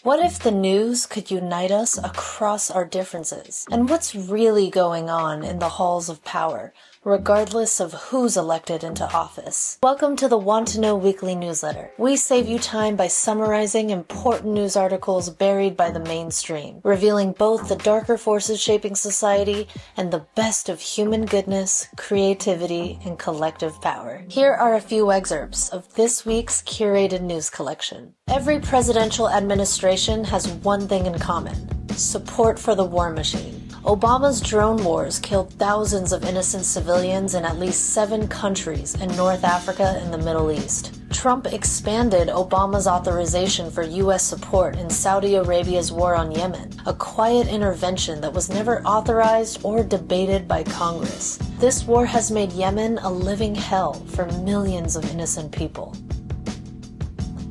What if the news could unite us across our differences? And what's really going on in the halls of power, regardless of who's elected into office? Welcome to the Want to Know Weekly Newsletter. We save you time by summarizing important news articles buried by the mainstream, revealing both the darker forces shaping society and the best of human goodness, creativity, and collective power. Here are a few excerpts of this week's curated news collection. Every presidential administration has one thing in common: support for the war machine. Obama's drone wars killed thousands of innocent civilians in at least 7 countries in North Africa and the Middle East. Trump expanded Obama's authorization for U.S. support in Saudi Arabia's war on Yemen, a quiet intervention that was never authorized or debated by Congress. This war has made Yemen a living hell for millions of innocent people.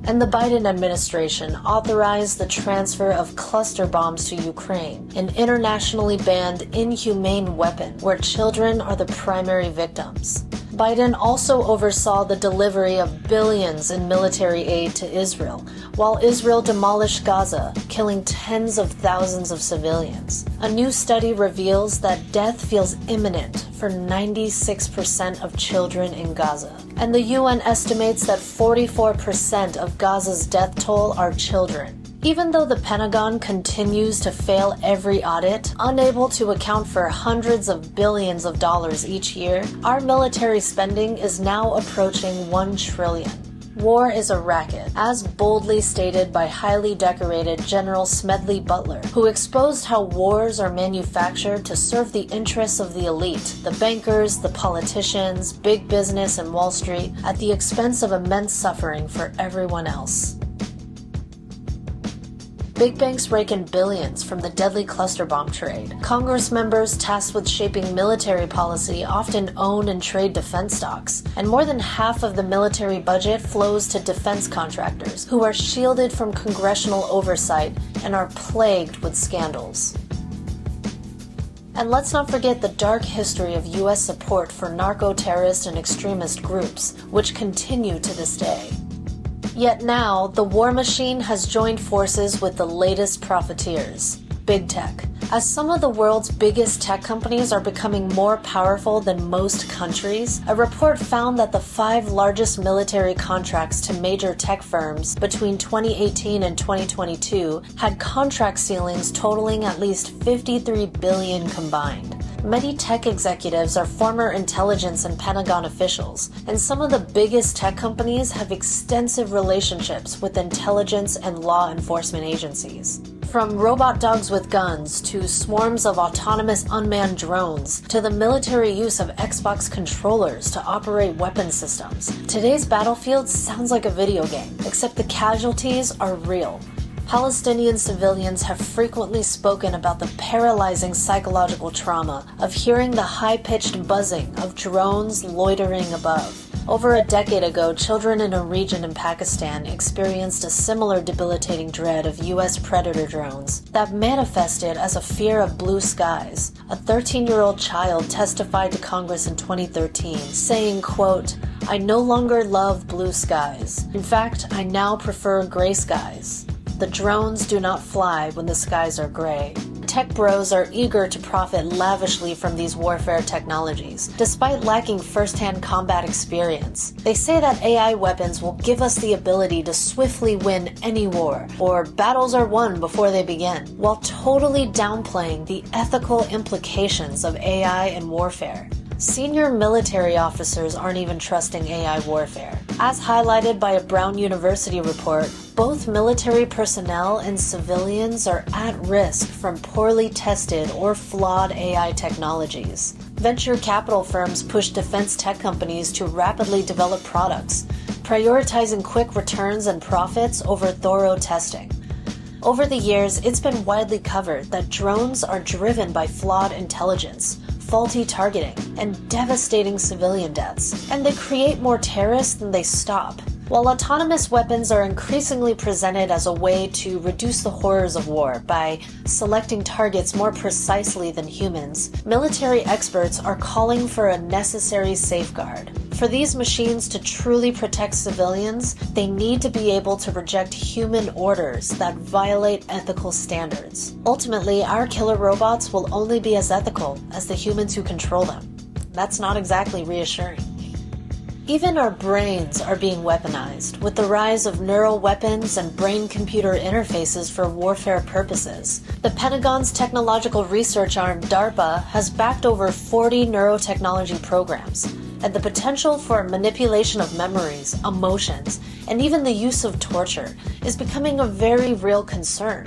And the Biden administration authorized the transfer of cluster bombs to Ukraine, an internationally banned inhumane weapon where children are the primary victims. Biden also oversaw the delivery of billions in military aid to Israel, while Israel demolished Gaza, killing tens of thousands of civilians. A new study reveals that death feels imminent for 96% of children in Gaza. And the UN estimates that 44% of Gaza's death toll are children. Even though the Pentagon continues to fail every audit, unable to account for hundreds of billions of dollars each year, our military spending is now approaching $1 trillion. War is a racket, as boldly stated by highly decorated General Smedley Butler, who exposed how wars are manufactured to serve the interests of the elite, the bankers, the politicians, big business, and Wall Street, at the expense of immense suffering for everyone else. Big banks rake in billions from the deadly cluster bomb trade. Congress members tasked with shaping military policy often own and trade defense stocks, and more than half of the military budget flows to defense contractors, who are shielded from congressional oversight and are plagued with scandals. And let's not forget the dark history of U.S. support for narco-terrorist and extremist groups, which continue to this day. Yet now, the war machine has joined forces with the latest profiteers, big tech. As some of the world's biggest tech companies are becoming more powerful than most countries, a report found that the 5 largest military contracts to major tech firms between 2018 and 2022 had contract ceilings totaling at least $53 billion combined. Many tech executives are former intelligence and Pentagon officials, and some of the biggest tech companies have extensive relationships with intelligence and law enforcement agencies. From robot dogs with guns, to swarms of autonomous unmanned drones, to the military use of Xbox controllers to operate weapon systems, today's battlefield sounds like a video game, except the casualties are real. Palestinian civilians have frequently spoken about the paralyzing psychological trauma of hearing the high-pitched buzzing of drones loitering above. Over a decade ago, children in a region in Pakistan experienced a similar debilitating dread of U.S. predator drones that manifested as a fear of blue skies. A 13-year-old child testified to Congress in 2013, saying, quote, "I no longer love blue skies. In fact, I now prefer gray skies. The drones do not fly when the skies are gray." Tech bros are eager to profit lavishly from these warfare technologies, despite lacking first-hand combat experience. They say that AI weapons will give us the ability to swiftly win any war, or battles are won before they begin, while totally downplaying the ethical implications of AI and warfare. Senior military officers aren't even trusting AI warfare. As highlighted by a Brown University report, both military personnel and civilians are at risk from poorly tested or flawed AI technologies. Venture capital firms push defense tech companies to rapidly develop products, prioritizing quick returns and profits over thorough testing. Over the years, it's been widely covered that drones are driven by flawed intelligence, faulty targeting, and devastating civilian deaths, and they create more terrorists than they stop. While autonomous weapons are increasingly presented as a way to reduce the horrors of war by selecting targets more precisely than humans, military experts are calling for a necessary safeguard. For these machines to truly protect civilians, they need to be able to reject human orders that violate ethical standards. Ultimately, our killer robots will only be as ethical as the humans who control them. That's not exactly reassuring. Even our brains are being weaponized, with the rise of neuroweapons and brain-computer interfaces for warfare purposes. The Pentagon's technological research arm, DARPA, has backed over 40 neurotechnology programs, and the potential for manipulation of memories, emotions, and even the use of torture is becoming a very real concern,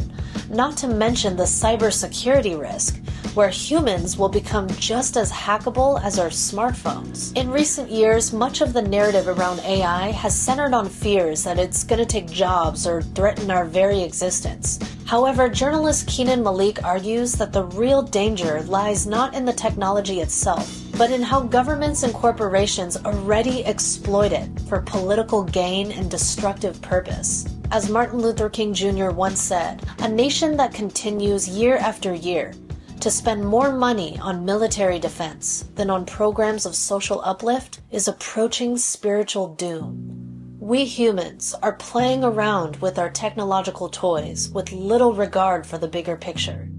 not to mention the cybersecurity risk, where humans will become just as hackable as our smartphones. In recent years, much of the narrative around AI has centered on fears that it's going to take jobs or threaten our very existence. However, journalist Keenan Malik argues that the real danger lies not in the technology itself, but in how governments and corporations already exploit it for political gain and destructive purpose. As Martin Luther King Jr. once said, "A nation that continues year after year to spend more money on military defense than on programs of social uplift is approaching spiritual doom." We humans are playing around with our technological toys with little regard for the bigger picture.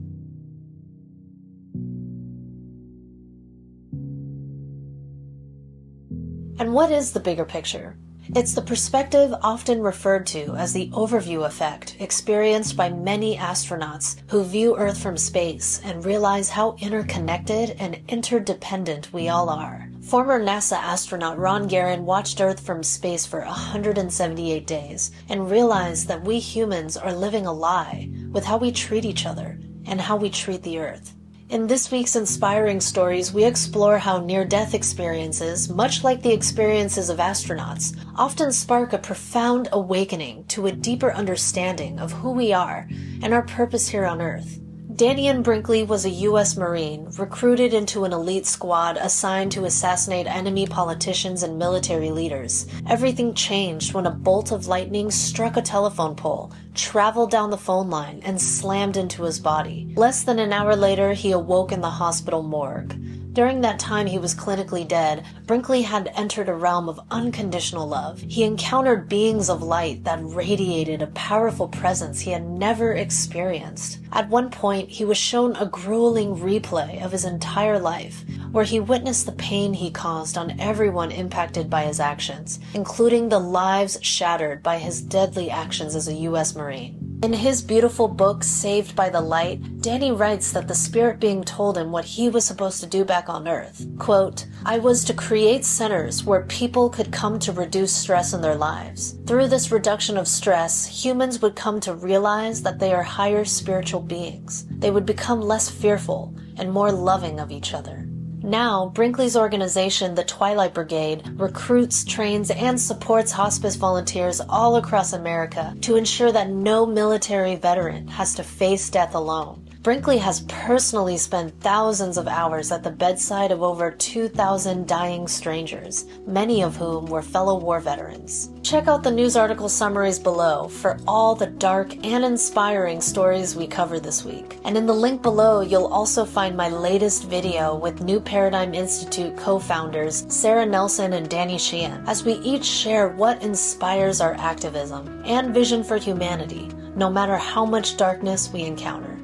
And what is the bigger picture? It's the perspective often referred to as the overview effect experienced by many astronauts who view Earth from space and realize how interconnected and interdependent we all are. Former NASA astronaut Ron Garan watched Earth from space for 178 days and realized that we humans are living a lie with how we treat each other and how we treat the Earth. In this week's Inspiring Stories, we explore how near-death experiences, much like the experiences of astronauts, often spark a profound awakening to a deeper understanding of who we are and our purpose here on Earth. Danian Brinkley was a U.S. Marine, recruited into an elite squad assigned to assassinate enemy politicians and military leaders. Everything changed when a bolt of lightning struck a telephone pole, traveled down the phone line, and slammed into his body. Less than an hour later, he awoke in the hospital morgue. During that time he was clinically dead, Brinkley had entered a realm of unconditional love. He encountered beings of light that radiated a powerful presence he had never experienced. At one point, he was shown a grueling replay of his entire life, where he witnessed the pain he caused on everyone impacted by his actions, including the lives shattered by his deadly actions as a U.S. Marine. In his beautiful book, Saved by the Light, Danny writes that the spirit being told him what he was supposed to do back on Earth. Quote, "I was to create centers where people could come to reduce stress in their lives. Through this reduction of stress, humans would come to realize that they are higher spiritual beings. They would become less fearful and more loving of each other." Now, Brinkley's organization, the Twilight Brigade, recruits, trains, and supports hospice volunteers all across America to ensure that no military veteran has to face death alone. Brinkley has personally spent thousands of hours at the bedside of over 2,000 dying strangers, many of whom were fellow war veterans. Check out the news article summaries below for all the dark and inspiring stories we cover this week. And in the link below, you'll also find my latest video with New Paradigm Institute co-founders Sarah Nelson and Danny Sheehan, as we each share what inspires our activism and vision for humanity, no matter how much darkness we encounter.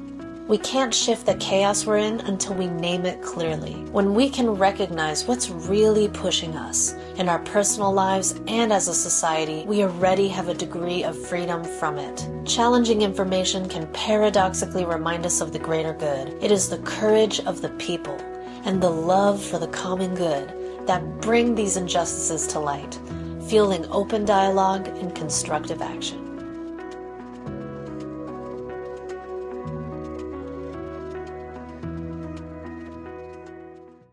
We can't shift the chaos we're in until we name it clearly. When we can recognize what's really pushing us in our personal lives and as a society, we already have a degree of freedom from it. Challenging information can paradoxically remind us of the greater good. It is the courage of the people and the love for the common good that bring these injustices to light, fueling open dialogue and constructive action.